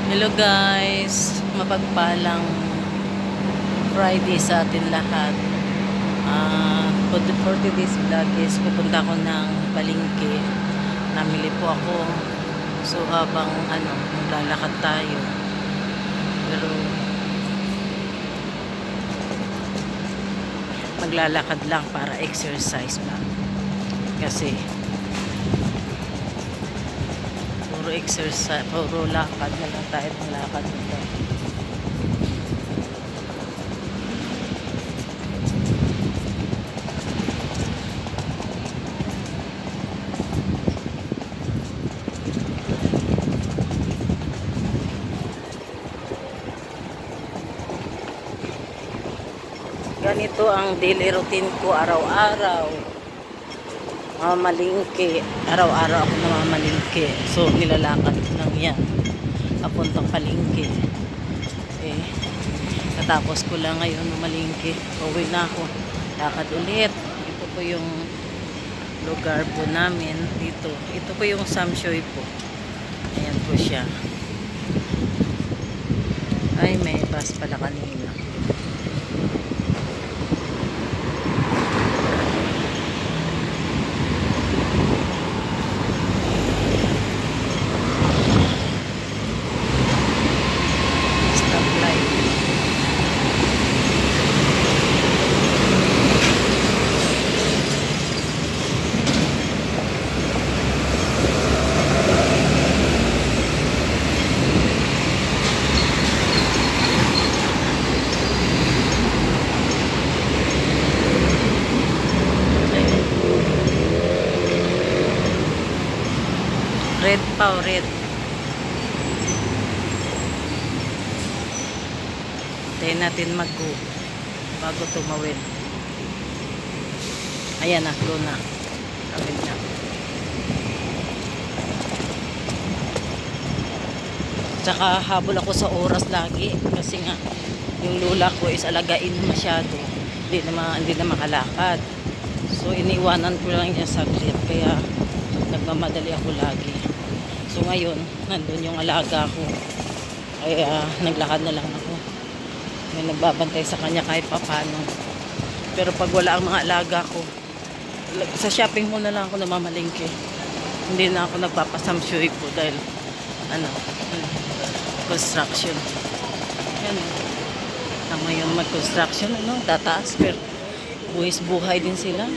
Hello guys, mapagpalang Friday sa atin lahat. For today's vlog is pupunta ko ng palengke. Namili po ako. So habang maglalakad tayo. Pero maglalakad lang para exercise lang. Kasi puro exercise, puro lakad na lang tayo ng lakad nito. Ganito ang daily routine ko araw-araw. Mamalingke. Araw-araw ako namamalingke. So, nilalakad ko lang yan. Papuntang palengke. Katapos ko lang ngayon mamalingke. Uwi na ako. Lakad ulit. Ito po yung lugar po namin dito. Ito po yung Samshoy po. Ayan po siya. Ay, may bus pala kanina. Red pa o red. Tayo natin mag-go bago tumawid. Ayan na, go na. Tawid na. Tsaka habol ako sa oras lagi kasi nga yung lula ko is alagain masyado. Hindi na makalakad. So iniwanan ko lang niya saglit kaya nagmamadali ako lagi. So ngayon, nandun yung alaga ko. Kaya naglakad na lang ako. May nagbabantay sa kanya kahit papano. Pero pag wala ang mga alaga ko, sa shopping mall na lang ako namamalingke. Hindi na ako nagpapasamshoy po dahil construction. Yan. Ngayon mag-construction, tataas. Pero buwis buhay din sila.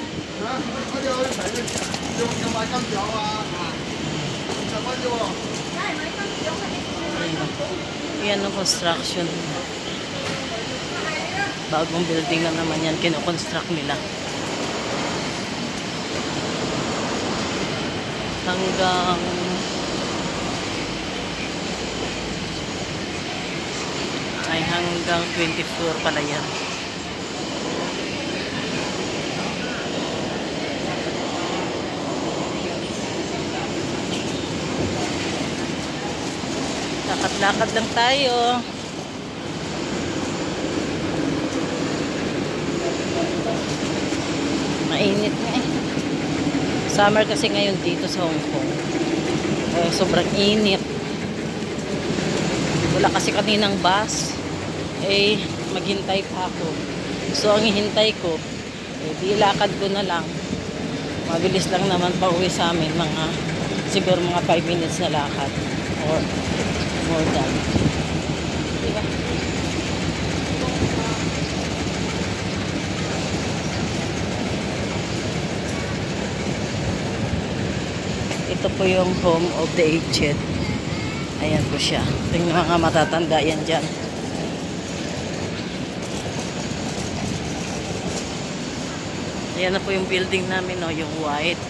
Yan ang construction. Bagong building na naman yan, kinoconstruct nila. Hanggang 24 pala yan. Lakad-lakad lang tayo. Mainit na eh. Summer kasi ngayon dito sa Hong Kong. Sobrang init. Wala kasi kaninang bus. Maghintay pa ako. So ang hihintay ko, di lakad ko na lang. Mabilis lang naman pa uwi sa amin. Siguro mga 5 minutes na lakad. Or more than. Diba? Ito po yung home of the aged. Ayan po siya. Tingnan mga matatanda yan dyan. Ayan na po yung building namin, yung white.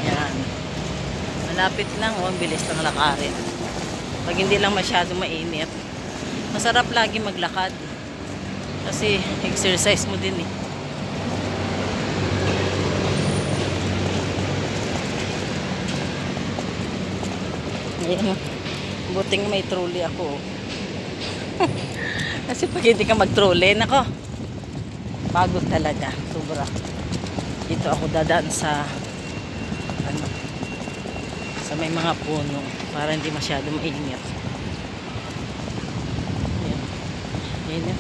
Ayan. Malapit lang, ang bilis lang lakarin. Pag hindi lang masyado mainit, masarap lagi maglakad. Kasi exercise mo din eh. Ayan. Buting may trolley ako. Kasi pag hindi ka mag-trolley, nako, pagod talaga. Sobra. Dito ako dadaan sa sa may mga puno para hindi masyado mainit. Init.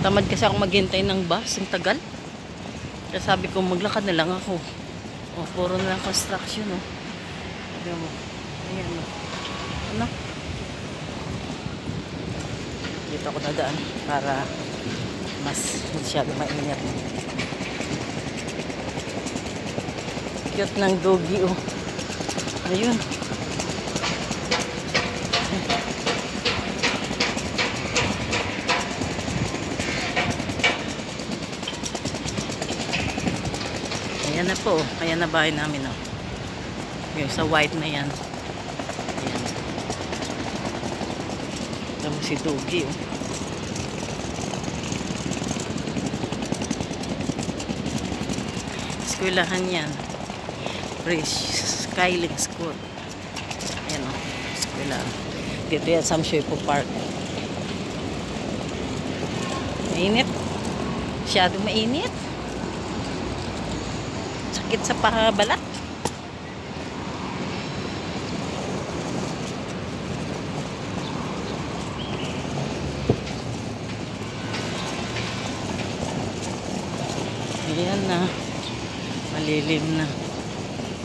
Tamad kasi ako maghintay ng bus. Ang tagal. Kaya sabi ko maglakad na lang ako. Oh, puro na lang construction, oh. Ayan mo. Ayan mo. Ano? Dito ako nadaan para mas masyado mainit. Cute ng doggy, oh. Ayun. Ayan na po. Ayan na bahay namin, oh. Yung sa white na yan. Ayan. Tama si doggy, oh. Eskwelahan yan. Skyling School. Ayan, o. Eskwelahan. Dito yan, Samshuipo Park. Mainit. Masyado mainit. Sakit sa pahabalat. Ayan na. Malilim na.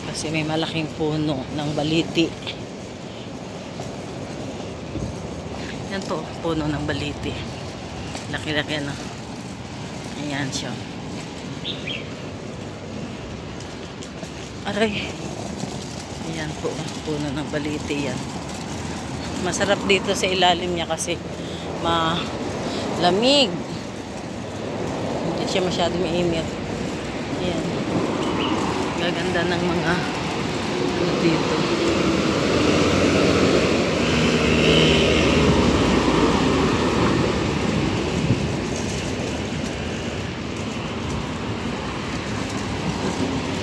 Kasi may malaking puno ng baliti. Yan po, puno ng baliti. Laki-laki na. Ayan siya. Aray. Ayan po, puno ng baliti yan. Masarap dito sa ilalim niya kasi malamig. Hindi siya masyado mainit. Ayan. Gaganda ng mga ano dito.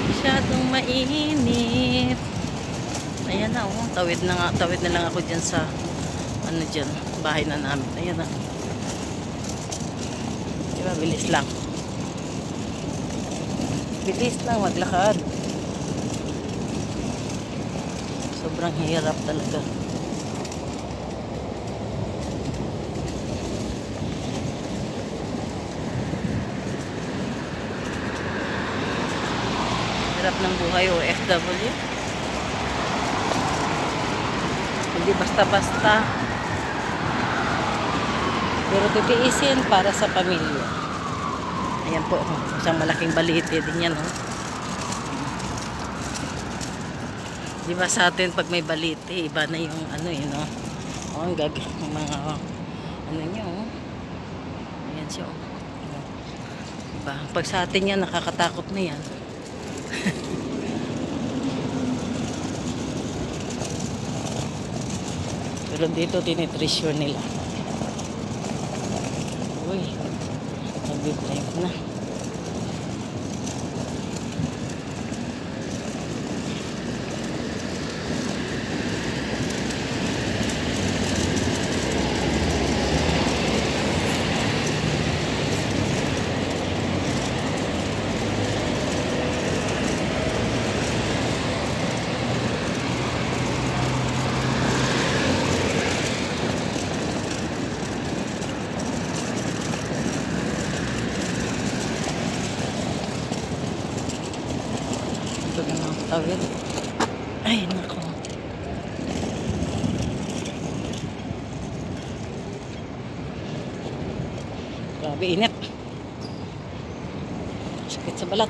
Masyadong mainit. Ayan na, oh. Tawid na lang ako dyan sa ano dyan, bahay na namin. Ayan na. Diba, bilis lang. Bilis lang maglakad. Sobrang hirap talaga. Hirap ng buhay o OFW. Hindi basta-basta. Pero titiisin para sa pamilya. Ayan po, isang malaking balite din yan, oh. Di ba sa atin pag may balite, iba na yung ano yun, oh. Oh, ang mga ano nyo, oh. Ayan siya, oh. Diba? Pag sa atin yan, nakakatakot na yan. Pero dito, tinitreasure nila. Uy, nag-drive na. Ito na mga tawid. Ay, nako. Grabe, init. Sakit sa balat.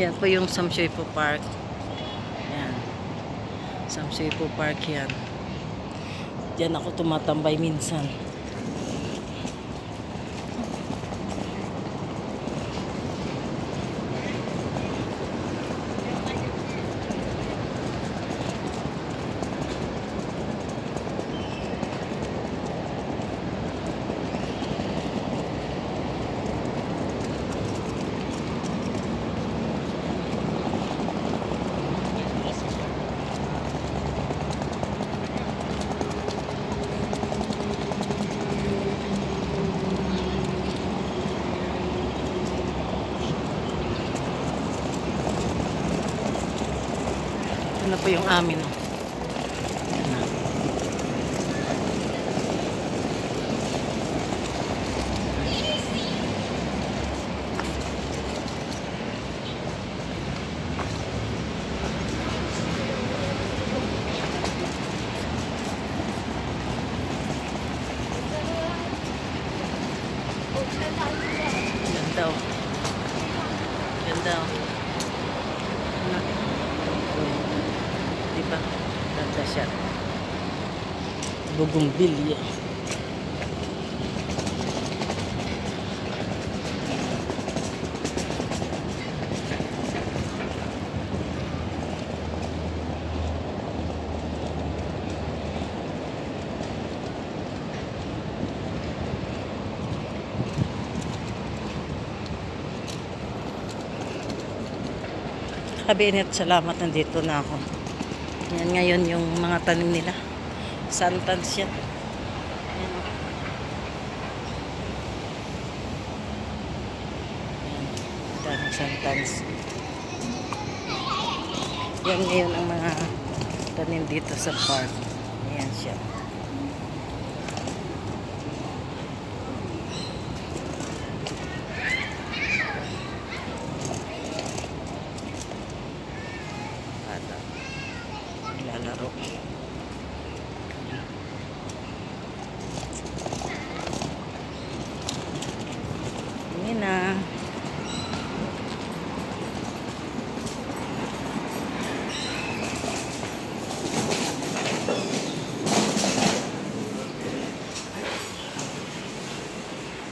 Yan po yung Samshuipo Park. Yan. Samshuipo Park yan. Diyan ako tumatambay minsan. Ito na po yung amin. Diba? Ganda siya. Bougainvillea. Kabinet, salamat, nandito na ako. Yan ngayon yung mga tanim nila. Santans yan. Yan, oh. Yan. Daming santans. Yan ngayon ang mga tanim dito sa park. Ayan siya. Lalaro. Ini na.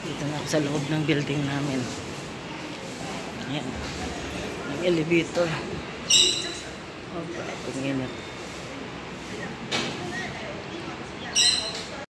Dito na ako sa loob ng building namin. Ayan. Ang elevator. Oh, ingat.